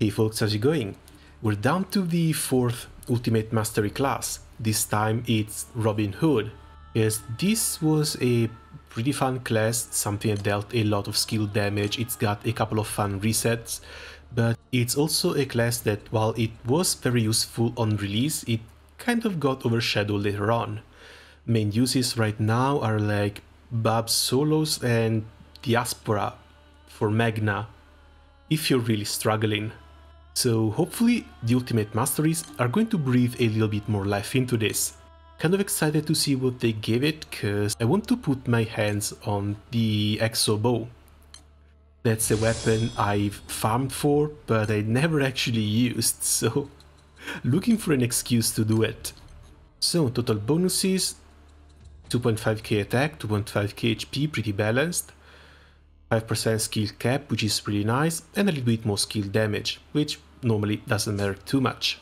Hey folks, how's it going? We're down to the 4th Ultimate Mastery class. This time it's Robin Hood. Yes, this was a pretty fun class, something that dealt a lot of skill damage. It's got a couple of fun resets, but it's also a class that, while it was very useful on release, it kind of got overshadowed later on. Main uses right now are like Bab solos and Diaspora for Magna, if you're really struggling. So hopefully the Ultimate Masteries are going to breathe a little bit more life into this. Kind of excited to see what they gave it, cause I want to put my hands on the Exo Bow. That's a weapon I've farmed for, but I never actually used, so looking for an excuse to do it. So total bonuses, 2.5k attack, 2.5k HP, pretty balanced. 5% skill cap, which is really nice, and a little bit more skill damage, which normally doesn't matter too much.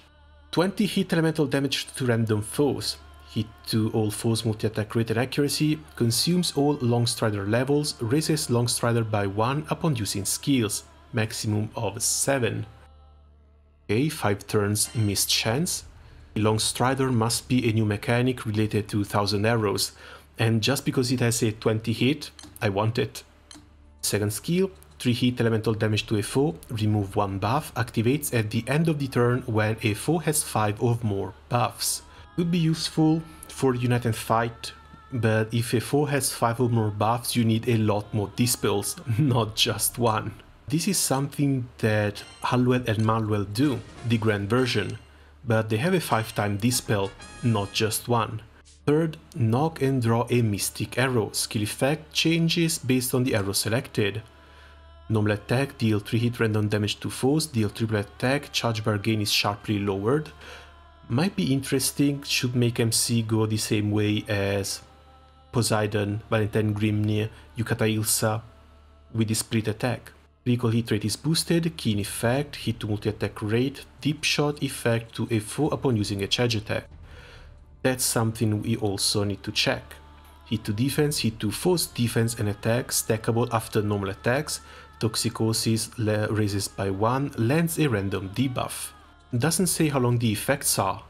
20 hit elemental damage to random foes. Hit to all foes multi-attack rate and accuracy, consumes all Longstrider levels, raises Longstrider by 1 upon using skills, maximum of 7. Okay, 5 turns missed chance. Longstrider must be a new mechanic related to 1000 arrows, and just because it has a 20 hit, I want it. Second skill, 3 hit elemental damage to a foe, remove 1 buff, activates at the end of the turn when a foe has 5 or more buffs. Could be useful for Unite and Fight, but if a foe has 5 or more buffs, you need a lot more dispels, not just 1. This is something that Hallwell and Malwell do, the Grand version, but they have a 5-time dispel, not just 1. Third, knock and draw a mystic arrow. Skill effect changes based on the arrow selected. Normal attack, deal 3 hit random damage to foes, deal triple attack, charge bar gain is sharply lowered. Might be interesting, should make MC go the same way as Poseidon, Valentine Grimnir, Yukata Ilsa with the split attack. Critical hit rate is boosted, keen effect, hit to multi-attack rate, deep shot effect to a foe upon using a charge attack. That's something we also need to check. Hit to defense, hit to foes, defense and attack, stackable after normal attacks, Toxicosis raises by 1, lands a random debuff. Doesn't say how long the effects are,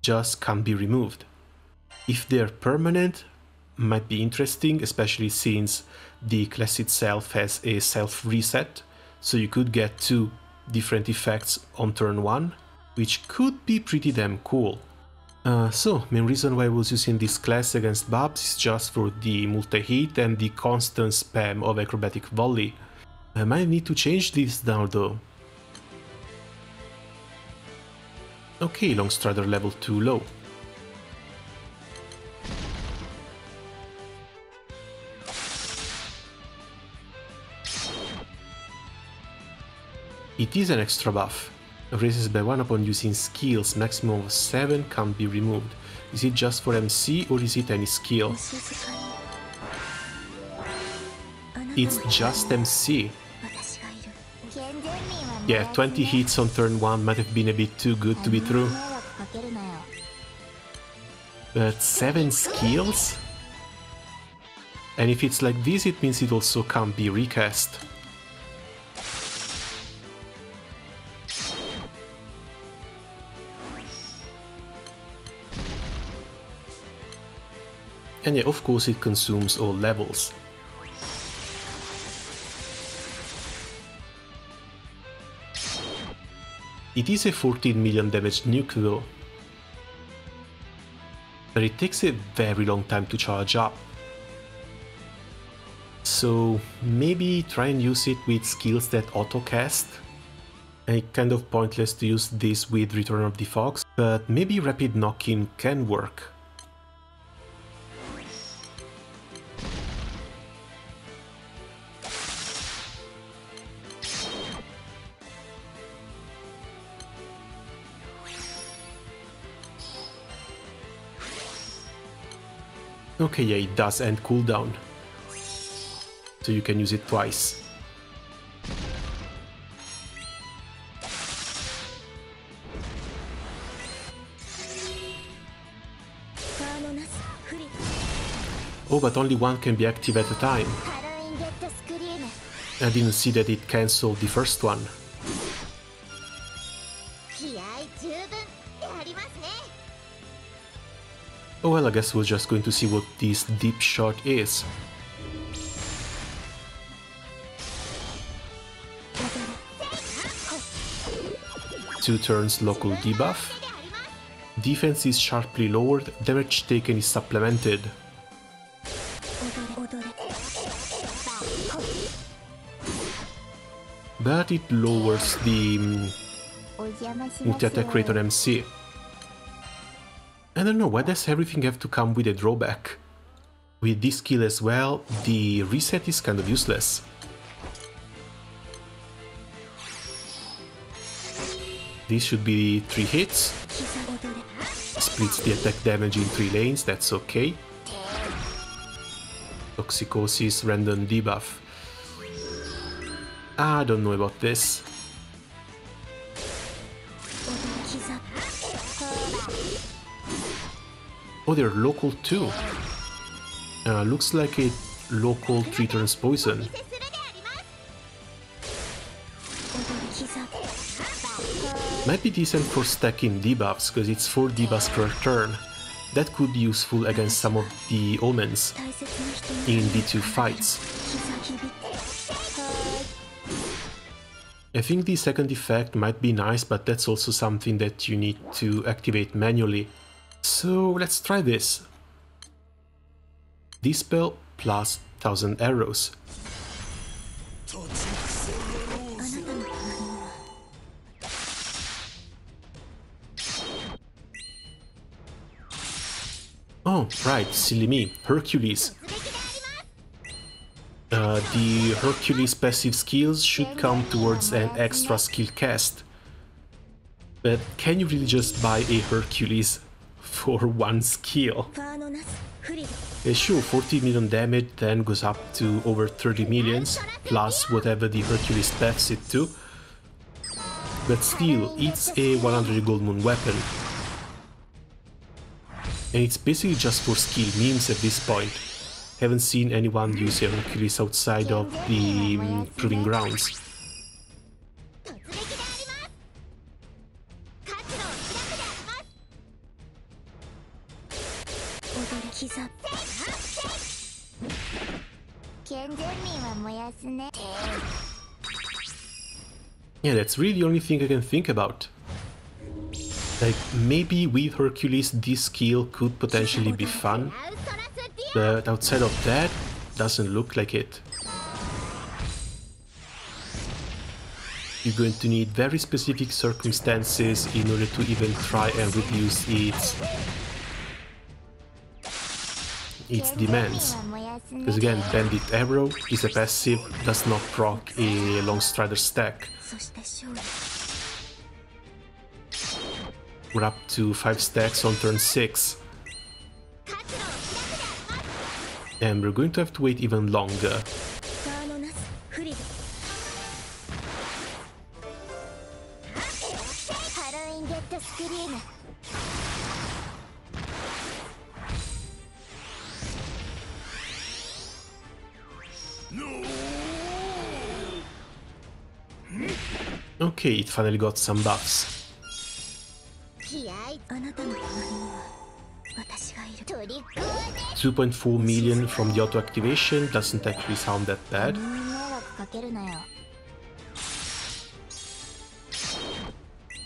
just can't be removed. If they're permanent, might be interesting, especially since the class itself has a self-reset, so you could get 2 different effects on turn 1, which could be pretty damn cool. So, main reason why I was using this class against Babs is just for the multi-hit and the constant spam of Acrobatic Volley. I might need to change this now though. Okay, Longstrider level too low. It is an extra buff. Raises by 1 upon using skills, maximum of 7 can't be removed. Is it just for MC or is it any skill? It's just MC. Yeah, 20 hits on turn 1 might have been a bit too good to be true. But 7 skills? And if it's like this, it means it also can't be recast. And yeah, of course it consumes all levels. It is a 14 million damage nuke though, but it takes a very long time to charge up. So maybe try and use it with skills that auto-cast. And kind of pointless to use this with Return of the Fox, but maybe Rapid Knock-In can work. Okay, yeah, it does end cooldown, so you can use it twice. Oh, but only one can be active at a time. I didn't see that it cancelled the first one. Oh well, I guess we're just going to see what this deep shot is. Two turns local debuff. Defense is sharply lowered, damage taken is supplemented. But it lowers the multi-attack rate on MC. I don't know, why does everything have to come with a drawback? With this skill as well, the reset is kind of useless. This should be 3 hits. Splits the attack damage in 3 lanes, that's okay. Toxicosis, random debuff. I don't know about this. Oh, they're local too. Looks like a local 3 turns poison. Might be decent for stacking debuffs, because it's 4 debuffs per turn. That could be useful against some of the omens in D2 fights. I think the second effect might be nice, but that's also something that you need to activate manually. So let's try this. Dispel plus 1000 arrows. Oh, right, silly me, Hercules. The Hercules passive skills should come towards an extra skill cast. But can you really just buy a Hercules for 1 skill? Sure, 40 million damage then goes up to over 30 millions, plus whatever the Hercules buffs it to. But still, it's a 100 gold moon weapon. And it's basically just for skill memes at this point. Haven't seen anyone use a Hercules outside of the Proving Grounds. Yeah, that's really the only thing I can think about. Like, maybe with Hercules this skill could potentially be fun, but outside of that, doesn't look like it. You're going to need very specific circumstances in order to even try and reduce its demands. Because again, Bandit Arrow is a passive, does not proc a Long Strider stack. We're up to 5 stacks on turn 6. And we're going to have to wait even longer. Okay, it finally got some buffs. 2.4 million from the auto activation doesn't actually sound that bad.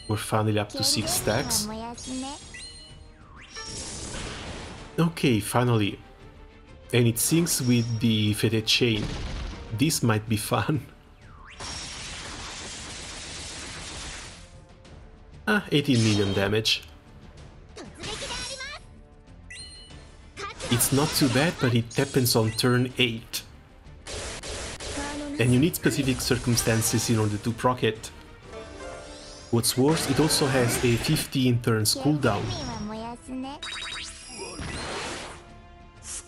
We're finally up to 6 stacks. Okay, finally. And it syncs with the Fate chain. This might be fun. 18 million damage. It's not too bad, but it happens on turn 8. And you need specific circumstances in order to proc it. What's worse, it also has a 15 turns cooldown.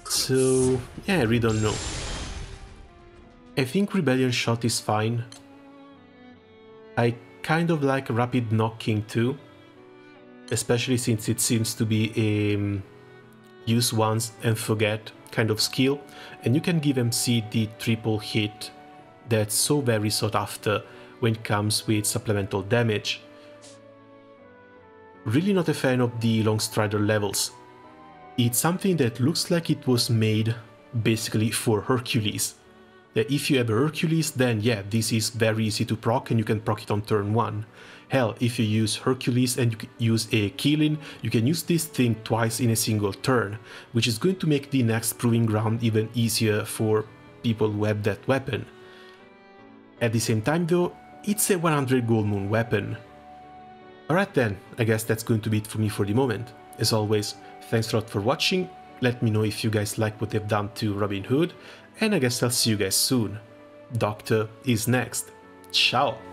So, yeah, I really don't know. I think Rebellion Shot is fine. I kind of like Rapid Knocking too, especially since it seems to be a use once and forget kind of skill, and you can give MC the triple hit that's so very sought after when it comes with supplemental damage. really not a fan of the long strider levels. It's something that looks like it was made basically for Hercules. If you have a Hercules, then yeah, this is very easy to proc and you can proc it on turn 1. Hell, if you use Hercules and you use a Killing, you can use this thing twice in a single turn, which is going to make the next Proving Ground even easier for people who have that weapon. At the same time though, it's a 100 gold moon weapon. Alright then, I guess that's going to be it for me for the moment. As always, thanks a lot for watching, let me know if you guys like what they've done to Robin Hood, and I guess I'll see you guys soon. Doctor is next. Ciao!